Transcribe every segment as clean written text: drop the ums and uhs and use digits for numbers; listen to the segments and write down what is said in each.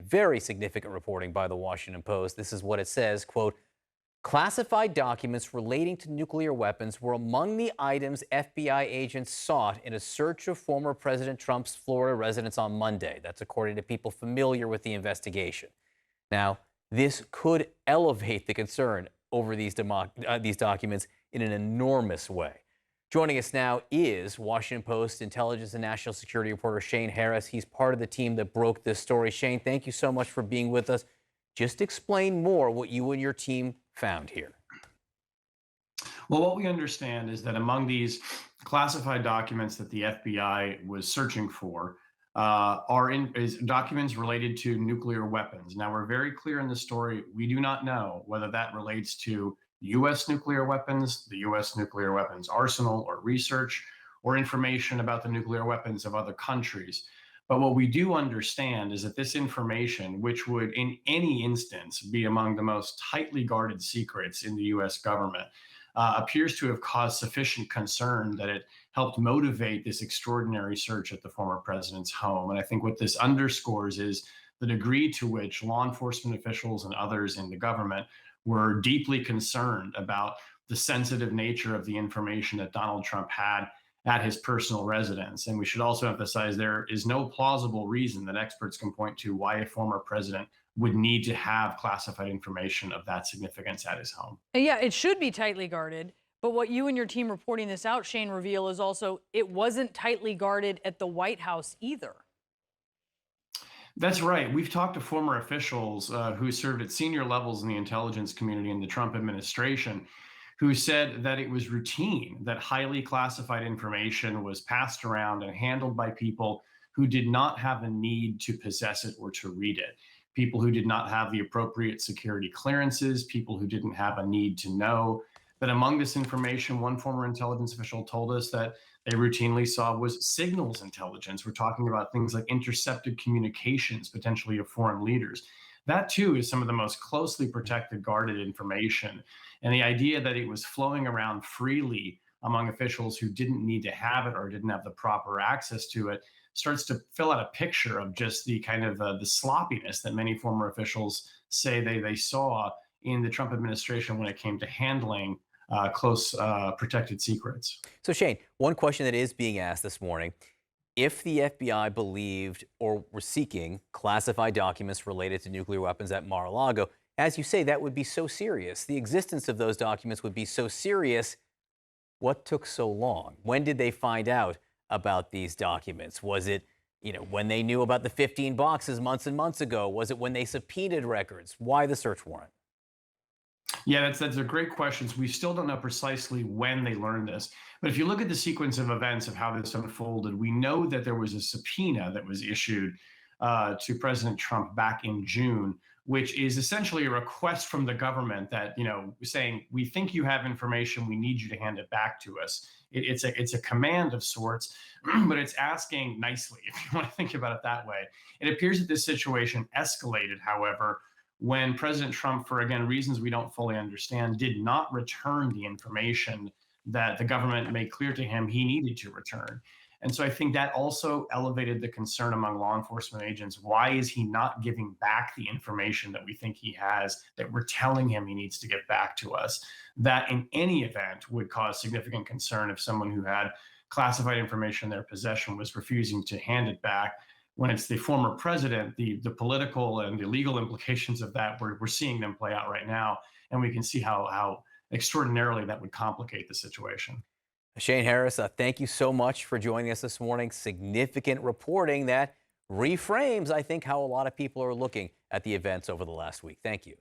very significant reporting by the Washington Post. This is what it says, quote, classified documents relating to nuclear weapons were among the items FBI agents sought in a search of former President Trump's Florida residence on Monday. That's according to people familiar with the investigation. Now, this could elevate the concern over these documents in an enormous way. Joining us now is Washington Post intelligence and national security reporter Shane Harris. He's part of the team that broke this story. Shane, thank you so much for being with us. Just explain more what you and your team found here. Well, what we understand is that among these classified documents that the FBI was searching for is documents related to nuclear weapons. Now, we're very clear in the story. We do not know whether that relates to U.S. nuclear weapons, the U.S. nuclear weapons arsenal, or research, or information about the nuclear weapons of other countries. But what we do understand is that this information, which would in any instance be among the most tightly guarded secrets in the US government, appears to have caused sufficient concern that it helped motivate this extraordinary search at the former president's home. And I think what this underscores is the degree to which law enforcement officials and others in the government were deeply concerned about the sensitive nature of the information that Donald Trump had at his personal residence. And we should also emphasize there is no plausible reason that experts can point to why a former president would need to have classified information of that significance at his home. Yeah, it should be tightly guarded. But what you and your team reporting this out, Shane, reveal is also it wasn't tightly guarded at the White House either. That's right. We've talked to former officials who served at senior levels in the intelligence community in the Trump administration who said that it was routine that highly classified information was passed around and handled by people who did not have a need to possess it or to read it. People who did not have the appropriate security clearances, people who didn't have a need to know. That among this information, one former intelligence official told us that they routinely saw was signals intelligence. We're talking about things like intercepted communications, potentially of foreign leaders. That too is some of the most closely protected, guarded information. And the idea that it was flowing around freely among officials who didn't need to have it or didn't have the proper access to it starts to fill out a picture of just the kind of the sloppiness that many former officials say they saw in the Trump administration when it came to handling close protected secrets. So, Shane, one question that is being asked this morning, if the FBI believed or were seeking classified documents related to nuclear weapons at Mar-a-Lago, as you say, that would be so serious. The existence of those documents would be so serious. What took so long? When did they find out about these documents? Was it, when they knew about the 15 boxes months and months ago? Was it when they subpoenaed records? Why the search warrant? Yeah, that's a great question. We still don't know precisely when they learned this. But if you look at the sequence of events of how this unfolded, we know that there was a subpoena that was issued to President Trump back in June, which is essentially a request from the government that, saying, we think you have information, we need you to hand it back to us. It's a command of sorts, but it's asking nicely, if you want to think about it that way. It appears that this situation escalated, however, when President Trump, for again reasons we don't fully understand, did not return the information that the government made clear to him he needed to return. And so I think that also elevated the concern among law enforcement agents. Why is he not giving back the information that we think he has, that we're telling him he needs to get back to us? That in any event would cause significant concern if someone who had classified information in their possession was refusing to hand it back. When it's the former president, the political and the legal implications of that, we're seeing them play out right now. And we can see how extraordinarily that would complicate the situation. Shane Harris, thank you so much for joining us this morning. Significant reporting that reframes, I think, how a lot of people are looking at the events over the last week. Thank you.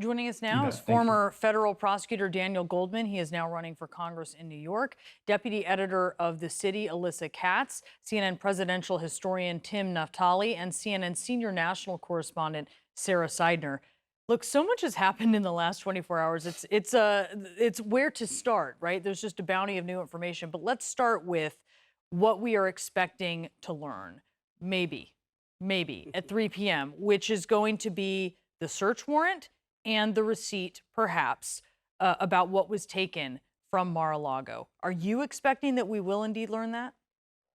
Joining us now is former federal prosecutor Daniel Goldman. He is now running for Congress in New York. Deputy editor of The City, Alyssa Katz, CNN presidential historian Tim Naftali, and CNN senior national correspondent Sarah Seidner. Look, so much has happened in the last 24 hours. It's where to start, right? There's just a bounty of new information. But let's start with what we are expecting to learn, maybe at 3 p.m., which is going to be the search warrant and the receipt, perhaps, about what was taken from Mar-a-Lago. Are you expecting that we will indeed learn that?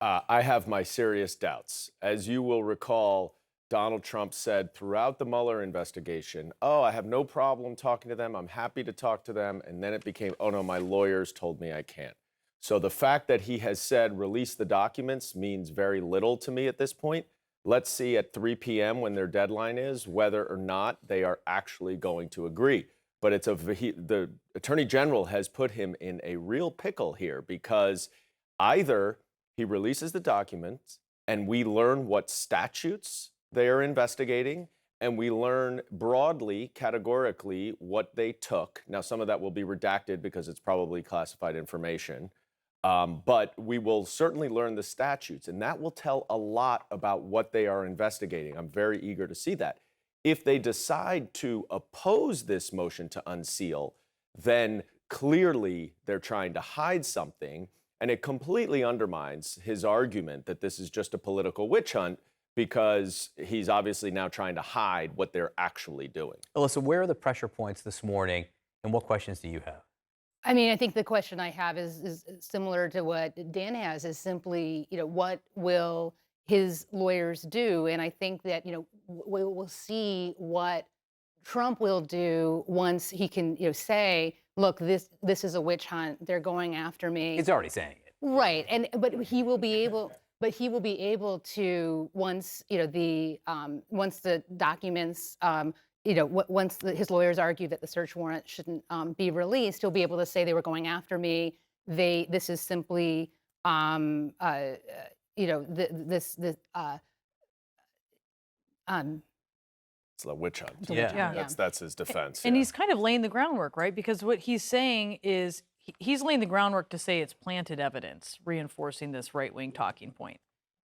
I have my serious doubts. As you will recall, Donald Trump said throughout the Mueller investigation, oh, I have no problem talking to them. I'm happy to talk to them. And then it became, oh, no, my lawyers told me I can't. So the fact that he has said release the documents means very little to me at this point. Let's see at 3 p.m. when their deadline is whether or not they are actually going to agree. But the Attorney General has put him in a real pickle here because either he releases the documents and we learn what statutes they are investigating, and we learn broadly, categorically, what they took. Now, some of that will be redacted because it's probably classified information, but we will certainly learn the statutes, and that will tell a lot about what they are investigating. I'm very eager to see that. If they decide to oppose this motion to unseal, then clearly they're trying to hide something, and it completely undermines his argument that this is just a political witch hunt, because he's obviously now trying to hide what they're actually doing. Alyssa, where are the pressure points this morning, and what questions do you have? I mean, I think the question I have is similar to what Dan has, is simply, what will his lawyers do? And I think that, we'll see what Trump will do once he can, say, look, this is a witch hunt. They're going after me. He's already saying it. Right. But he will be able. But he will be able to, once once the documents, once his lawyers argue that the search warrant shouldn't be released, he'll be able to say they were going after me. This is simply, It's a witch hunt. Yeah. That's his defense. And he's kind of laying the groundwork, right? Because what he's saying is he's laying the groundwork to say it's planted evidence, reinforcing this right-wing talking point.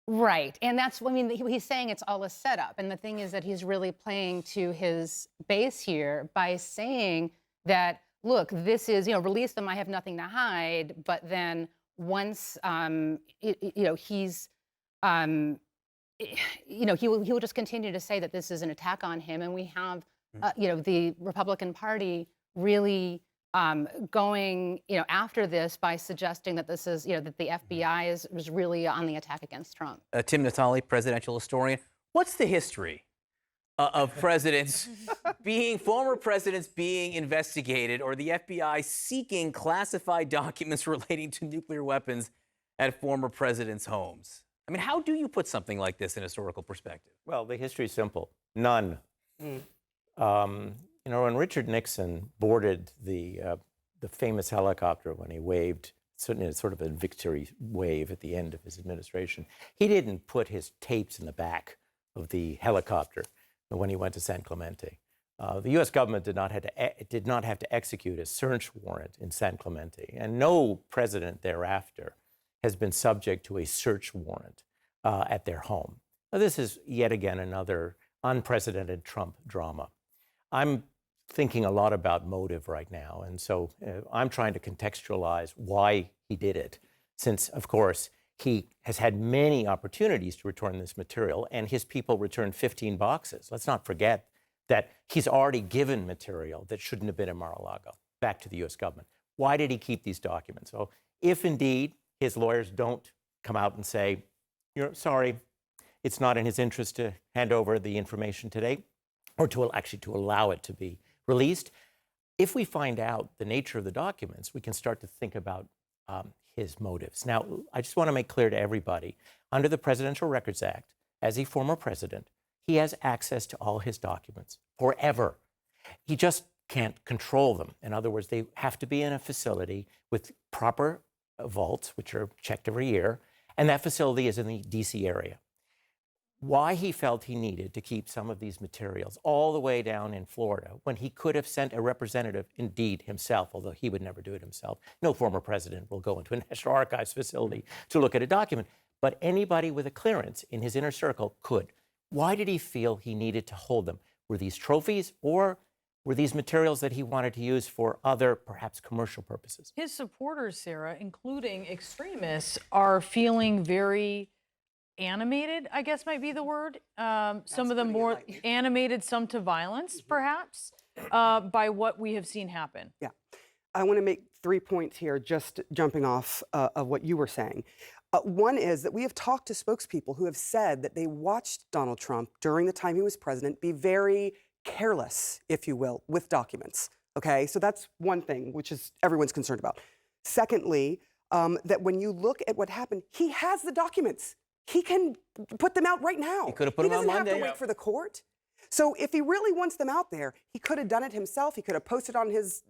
Right. And that's, he's saying it's all a setup. And the thing is that he's really playing to his base here by saying that, look, this is, release them, I have nothing to hide. But then once, he's, he will just continue to say that this is an attack on him. And we have, the Republican Party really going, after this by suggesting that this is, that the FBI is really on the attack against Trump. Tim Natale, presidential historian. What's the history of presidents former presidents being investigated, or the FBI seeking classified documents relating to nuclear weapons at former presidents' homes? I mean, how do you put something like this in historical perspective? Well, the history is simple. None. When Richard Nixon boarded the famous helicopter when he waved, sort of a victory wave at the end of his administration, he didn't put his tapes in the back of the helicopter when he went to San Clemente. The U.S. government did not have to execute a search warrant in San Clemente, and no president thereafter has been subject to a search warrant at their home. Now, this is yet again another unprecedented Trump drama. I'm thinking a lot about motive right now, and so I'm trying to contextualize why he did it, since, of course, he has had many opportunities to return this material, and his people returned 15 boxes. Let's not forget that he's already given material that shouldn't have been in Mar-a-Lago back to the U.S. government. Why did he keep these documents? So if indeed his lawyers don't come out and say, sorry, it's not in his interest to hand over the information today, or to allow it to be released, if we find out the nature of the documents, we can start to think about his motives. Now, I just want to make clear to everybody, under the Presidential Records Act, as a former president, he has access to all his documents forever. He just can't control them. In other words, they have to be in a facility with proper vaults, which are checked every year, and that facility is in the DC area. Why he felt he needed to keep some of these materials all the way down in Florida when he could have sent a representative, indeed himself, although he would never do it himself. No former president will go into a National Archives facility to look at a document, but anybody with a clearance in his inner circle could. Why did he feel he needed to hold them? Were these trophies, or were these materials that he wanted to use for other, perhaps commercial purposes? His supporters, Sarah, including extremists, are feeling very animated, I guess might be the word. Some of them more animated, some to violence, perhaps, by what we have seen happen. Yeah. I want to make 3 points here, just jumping off of what you were saying. One is that we have talked to spokespeople who have said that they watched Donald Trump during the time he was president be very careless, if you will, with documents. Okay, so that's one thing, which is everyone's concerned about. Secondly, that when you look at what happened, he has the documents. He can put them out right now. He could have put them on He doesn't Monday. have to wait for the court. So if he really wants them out there, he could have done it himself. He could have posted on his,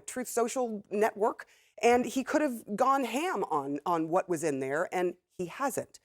Truth Social network, and he could have gone ham on what was in there, and he hasn't.